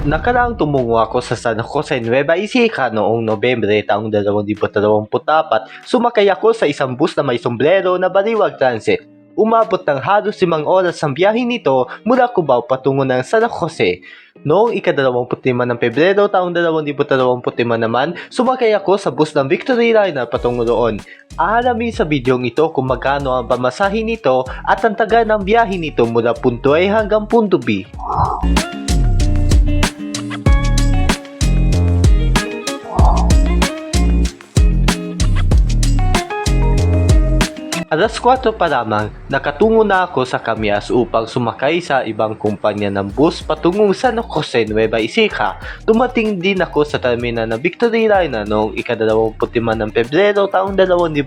Nakaraang tumungo ako sa San Jose, Nueva Ecija noong Nobyembre taong 2024. Sumakay ako sa isang bus na may sombrero na Baliwag Transit. Umabot ng halos 5 oras ang biyahe nito mula Cubao patungo ng San Jose. Noong ika-25 ng Pebrero taong 2025 naman, sumakay ako sa bus ng Victory Liner patungo doon. Aalamin sa bidyong ito kung magkano ang pamasahe nito at ang taga ng biyahe nito mula punto A hanggang punto B. Alas 4 pa lamang, nakatungo na ako sa Camillas upang sumakay sa ibang kumpanya ng bus patungong San Jose, Nueva Ecija. Dumating din ako sa terminal ng Victory Liner noong ika-25 ng Pebrero taong 2025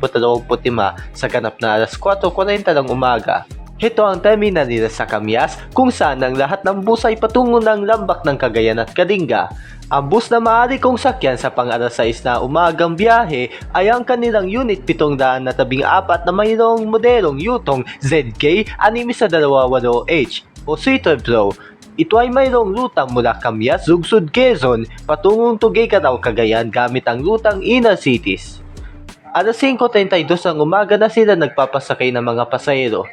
sa ganap na alas 4:40 ng umaga. Ito ang terminal nila sa Camillas kung saan ang lahat ng bus ay patungo ng Lambak ng Cagayan at Kalinga. Ang bus na maaari kong sakyan sa pang-alas 6 na umagang biyahe ay ang kanilang Unit 714 na mayroong modelong Yutong ZK-628H o Sweeter Pro. Ito ay mayroong rutang mula Camillas, Lungsod, Quezon patungong Tuguegarao, Cagayan gamit ang rutang Inner Cities. Alas 5:32 ng umaga na sila nagpapasakay ng mga pasahero.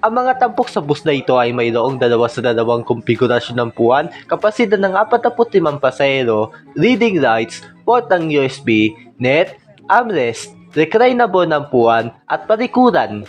Ang mga tampok sa bus na ito ay mayroong 2 konfigurasyon ng puwan, kapasidad ng 45 pasahero, reading lights, port ng USB, net, armrest, reclinable ng puwan at palikuran.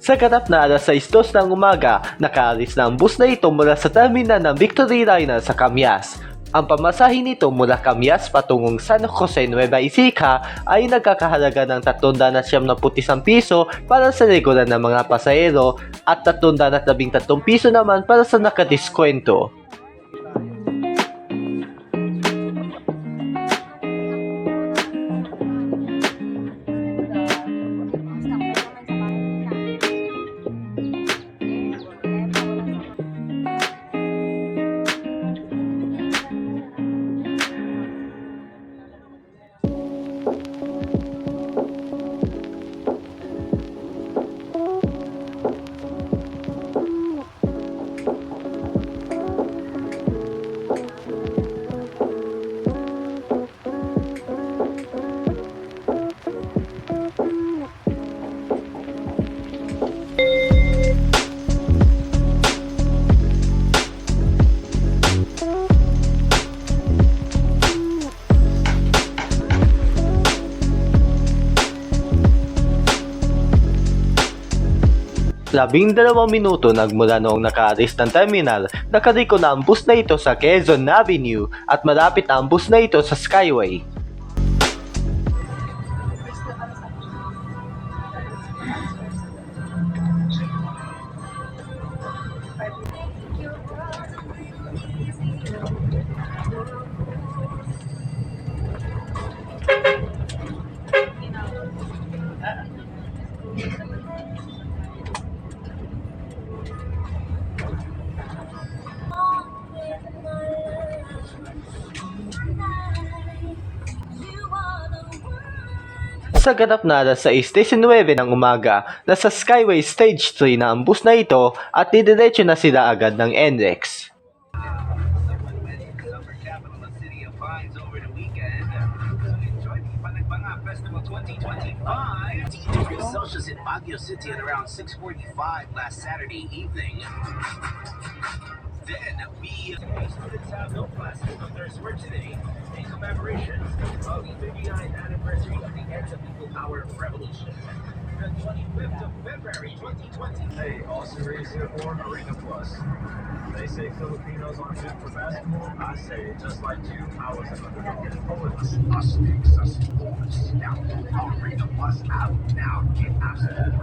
Sa ganap na alas 6:02 ng umaga, nakaalis na ang bus na ito mula sa terminal ng Victory Liner sa Camillas. Ang pamasahe nito mula Camillas patungong San Jose, Nueva Ecija ay nagkakahalaga ng 371 piso para sa regular na mga pasahero at 313 piso naman para sa nakadiskwento. Labing-dalawang minuto nagmula noong nakaalis ng terminal, nakariko na ang bus na ito sa Quezon Avenue at malapit na ang bus na ito sa Skyway. Sa ganap na alas 6:19 ng umaga, nasa Skyway Stage 3 na ang bus na ito at didiretso na sila agad ng NLEX. Celsius in Baguio City at around 6:45 last Saturday evening. Then we students have no classes of theirs for today in commemoration of the 59th anniversary of the end of the Power Revolution. The 25th of February 2020. Hey, Austin Reeves here for Arena Plus. They say Filipinos aren't good for basketball. I say just like you, I was an underdog. Us makes us sports. Now, Arena Plus out now. Get absolute.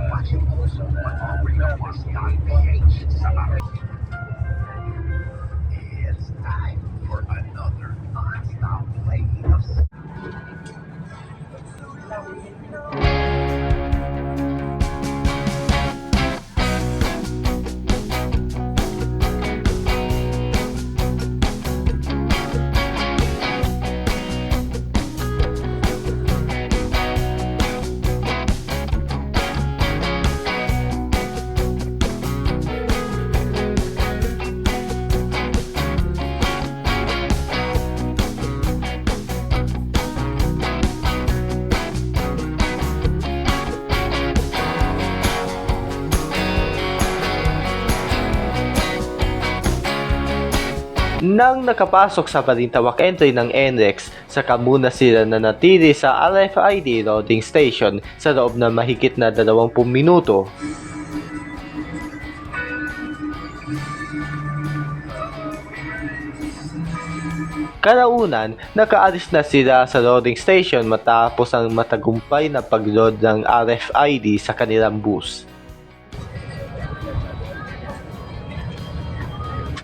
Watch it also on arenaplus.ph. It's time for another non-stop play of Nang nakapasok sa Balintawak entry ng NLEX, saka muna sila nanatili sa RFID loading station sa loob na mahigit na 20 minuto. Kalaunan, nakaalis na sila sa loading station matapos ang matagumpay na pagload ng RFID sa kanilang bus.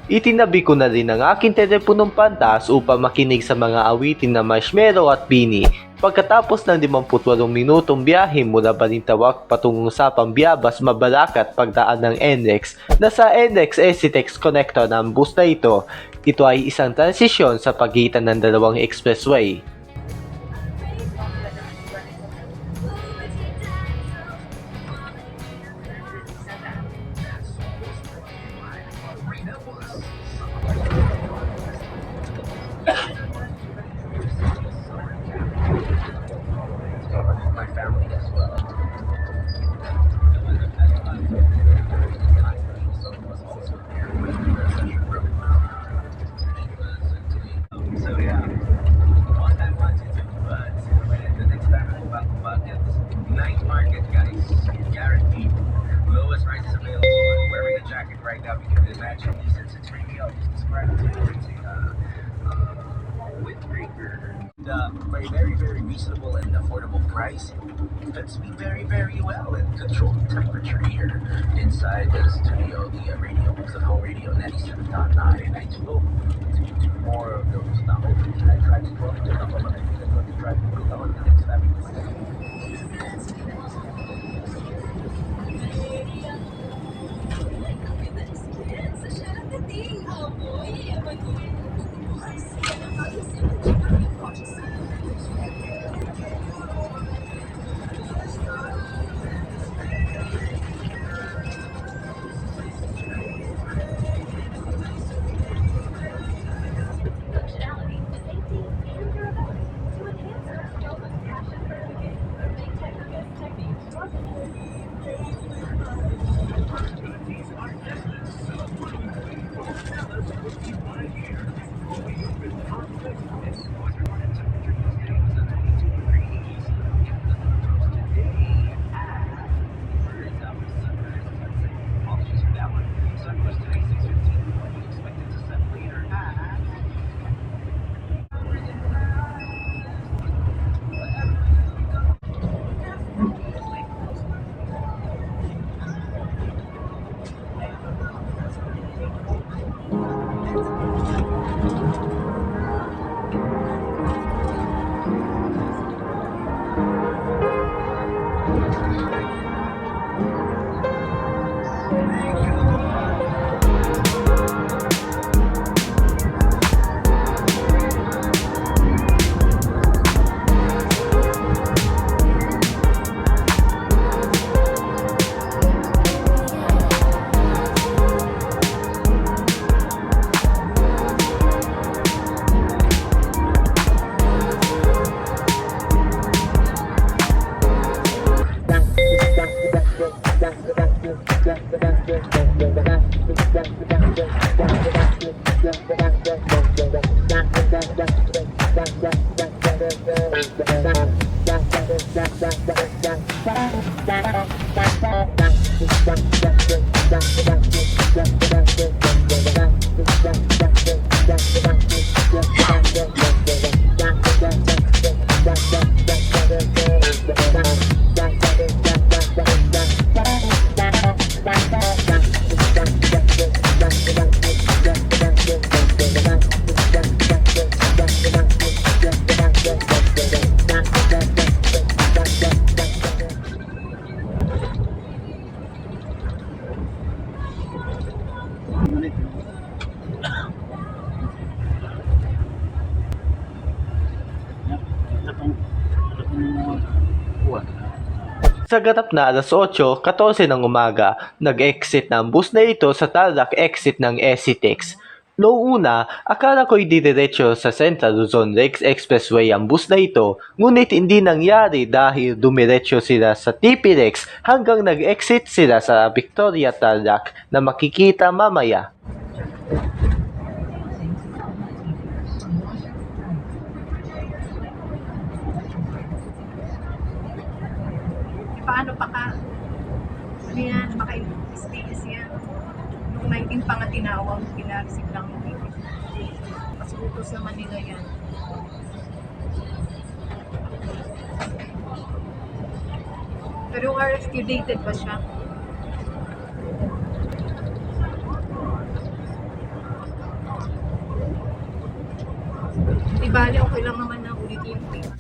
Itinabi ko na rin ang aking teleponong pantas upang makinig sa mga awitin na Marshmello at Bini. Pagkatapos ng 58 minutong biyahe mula Balintawak patungong sa Pambiabas, Mabalacat pagdaan ng NLEX, nasa NLEX SCTEX connector ng bus na ito. Ito ay isang transisyon sa pagitan ng dalawang expressway. My family as well. So yeah, what I want to do, but the next time I go back to Baguio, night market guys, guaranteed. Lowest prices available. I'm wearing a jacket right now because imagine this, it's really I'll just describe it to you. It's a windbreaker. Very, very, very reasonable and affordable price. Fits me very, very well and controlled temperature here inside the studio. The radio, the whole radio 97.9, and I do more of those now. I try to go into the whole I try to put it on the next episode. Sa ganap na alas 8:14 ng umaga, nag-exit ng bus na ito sa Tarlac exit ng SCTEX. Noong una, akala ko'y didiretso sa Central Luzon Rex Expressway ang bus na ito, ngunit hindi nangyari dahil dumiretso sila sa TP-Rex hanggang nag-exit sila sa Victoria Tarlac na makikita mamaya. Paano pa ka? Ano yan? Maka-status yan. Nung 19 pa nga tinawag, pinareceive lang yung ticket. Pasuko sa Manila yan. Pero yung RFQ dated ba siya? Di bali, okay lang naman na ulit yung ticket.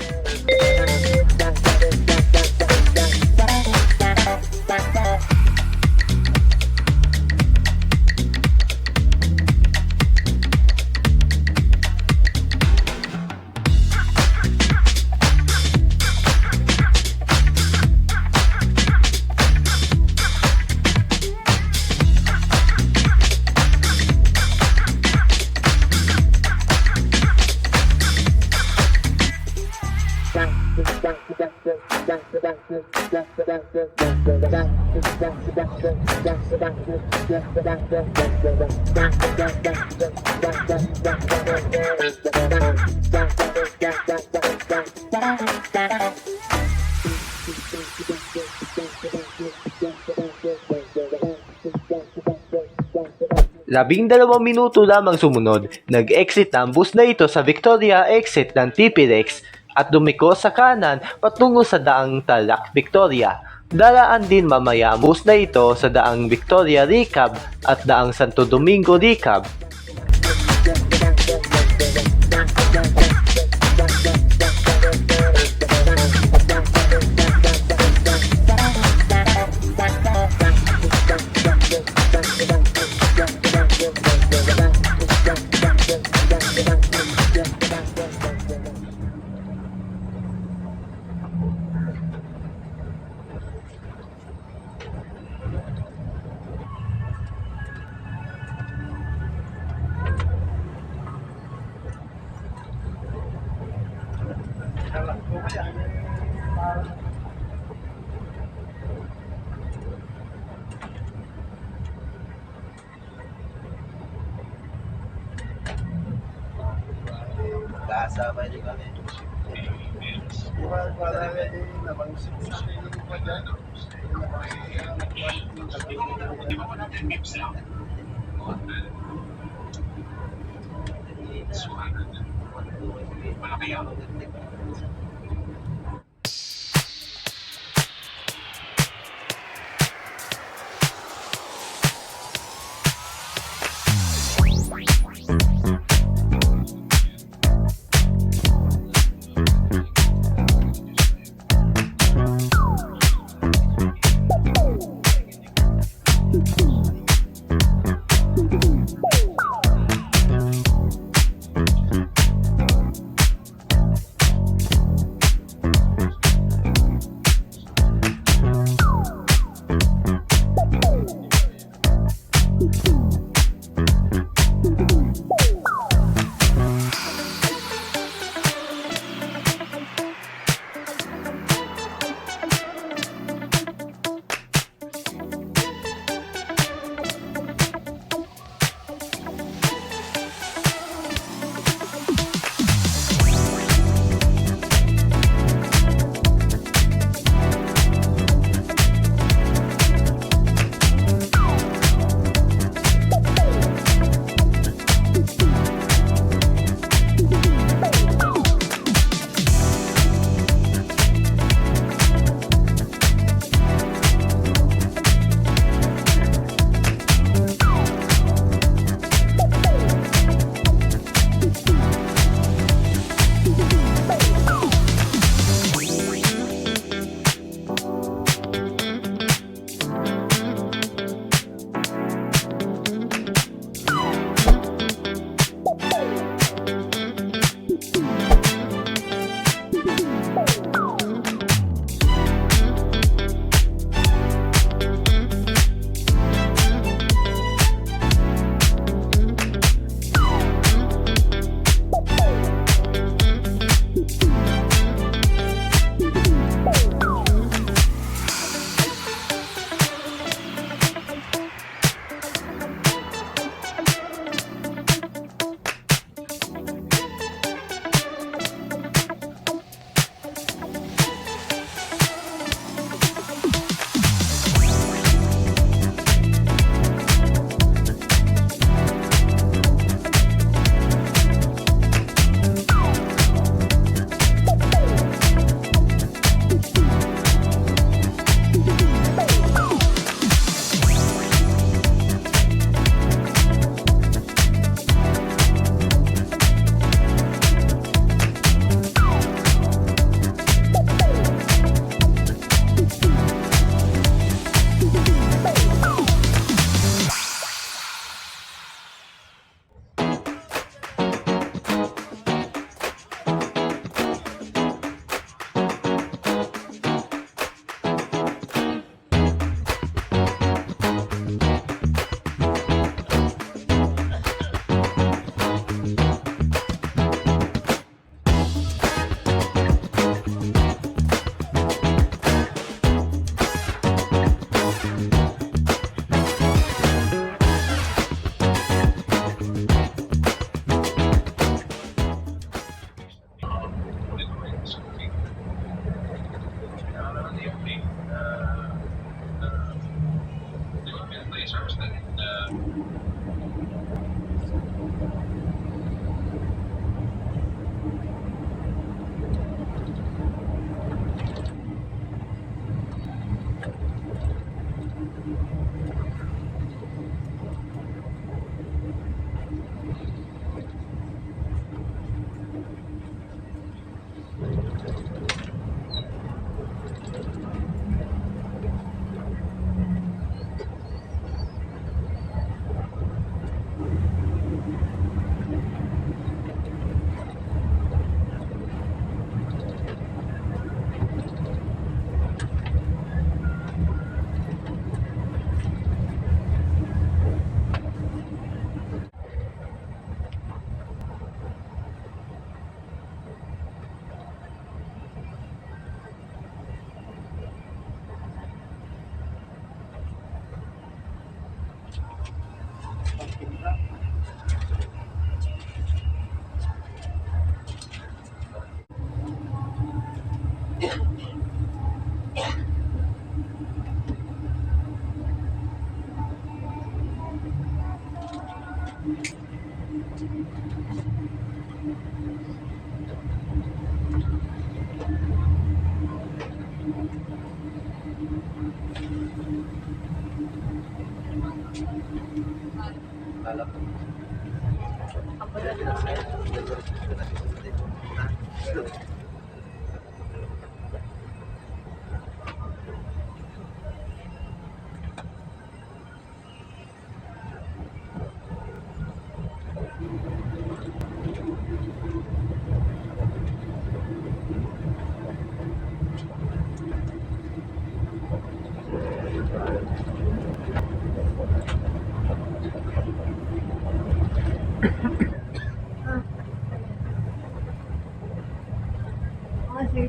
Labing-dalawang minuto lamang sumunod, nag-exit na ang bus na ito sa Victoria exit ng TP-Rex at dumiko sa kanan patungo sa daang Tarlac Victoria. Daraan din mamaya ang bus na ito sa daang Victoria Recab at daang Santo Domingo Recab. Sige,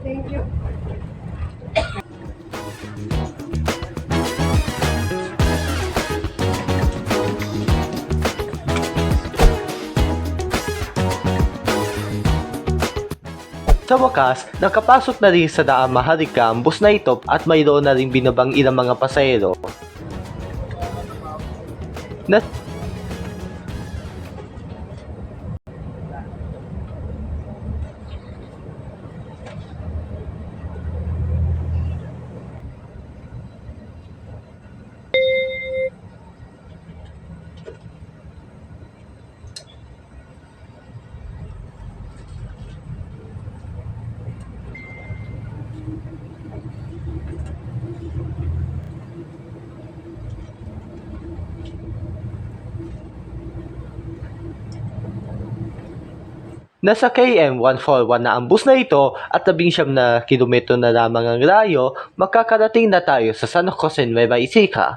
thank you. Sa wakas, nakapasok na rin sa Daang Maharlika ang bus na ito at mayroon na rin binabang ilang mga pasahero. Na Nasa KM 141 na ang bus na ito at 19 na kilometro na lamang ang layo, makakarating na tayo sa San Jose, Nueva Ecija.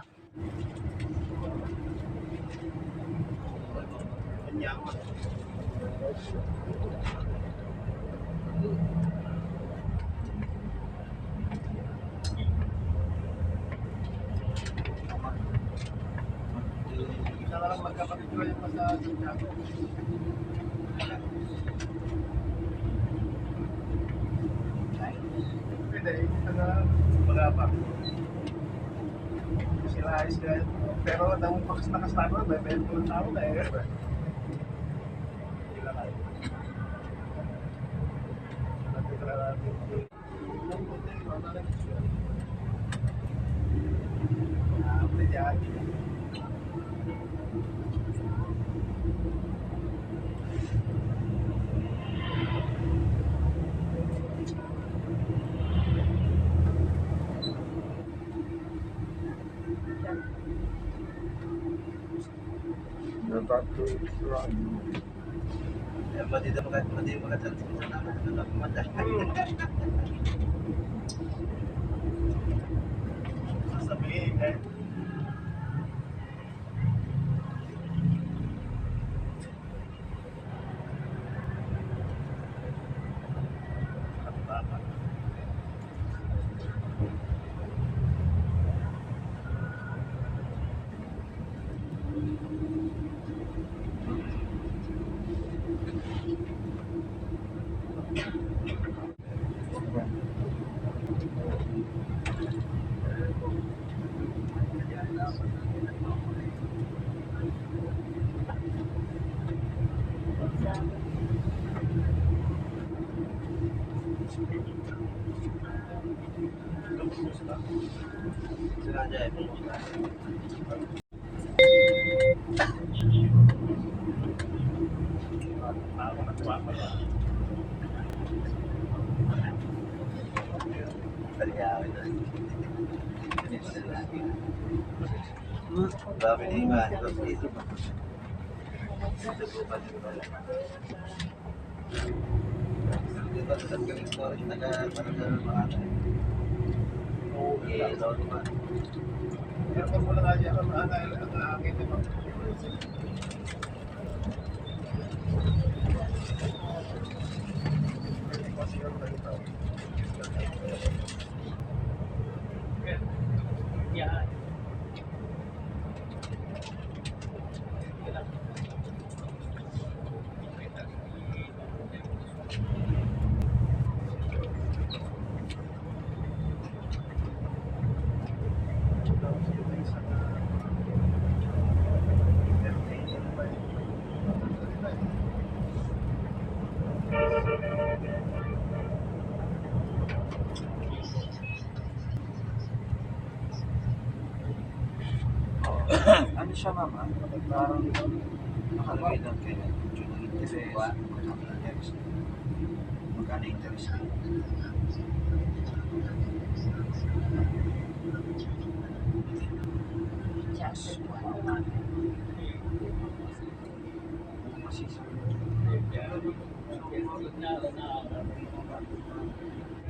Sila ayos ka. Pero nang pakas na may bento ng tao na eh. Sila kayo. Sasabihin eh. Ano siya, mama? Parang nakalagay lang kaya yung interest. Magkano interest?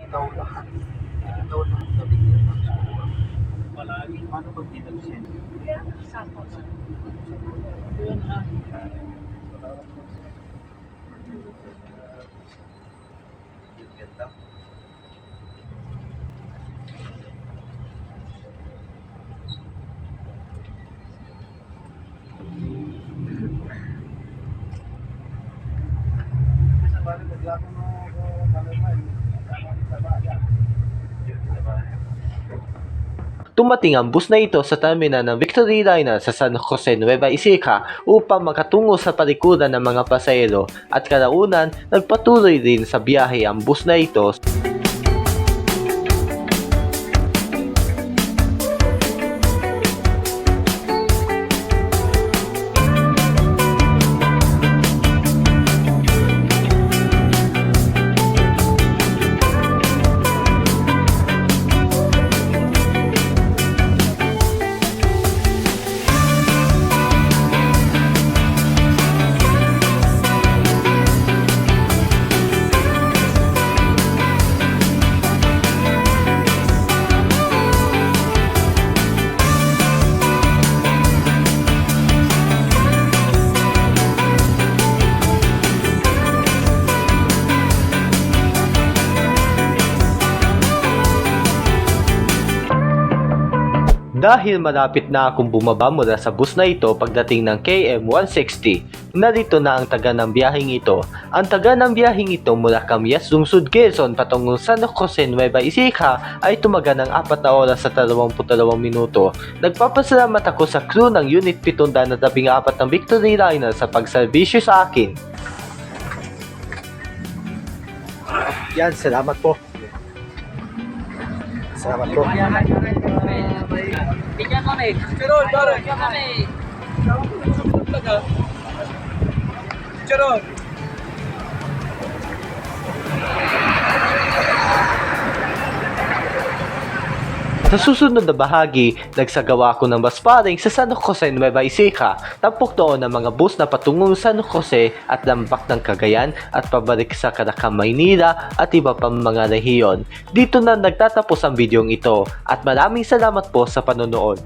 Ikaw lahat. Ikaw lahat na bigyan ng score. Palagi. Paano pag dinagsin? Ganda. Tumating ang bus na ito sa terminal ng Victory Liner sa San Jose, Nueva Ecija upang makatungo sa palikuran ng mga pasahero at kalaunan nagpatuloy din sa biyahe ang bus na ito. Dahil malapit na akong bumaba mula sa bus na ito pagdating ng KM160, narito na ang taga ng biyaheng ito. Ang taga ng biyaheng ito mula Camias, lungsod Quezon patungong San Jose, Nueva Ecija ay tumaga ng 4 na oras at 22 minuto. Nagpapasalamat ako sa crew ng Unit 714 ng Victory Liner sa pagserbisyo sa akin. Yan, salamat po. Salamat po. Bigyan kami. Bigyan kami. Sa susunod na bahagi, nagsagawa ako ng bus pairing sa San Jose, Nueva Ecija. Tampok doon ang mga bus na patungong San Jose at Lambak ng Cagayan at pabalik sa Caracal, Maynila at iba pang mga rehiyon. Dito na nagtatapos ang videong ito at maraming salamat po sa panonood.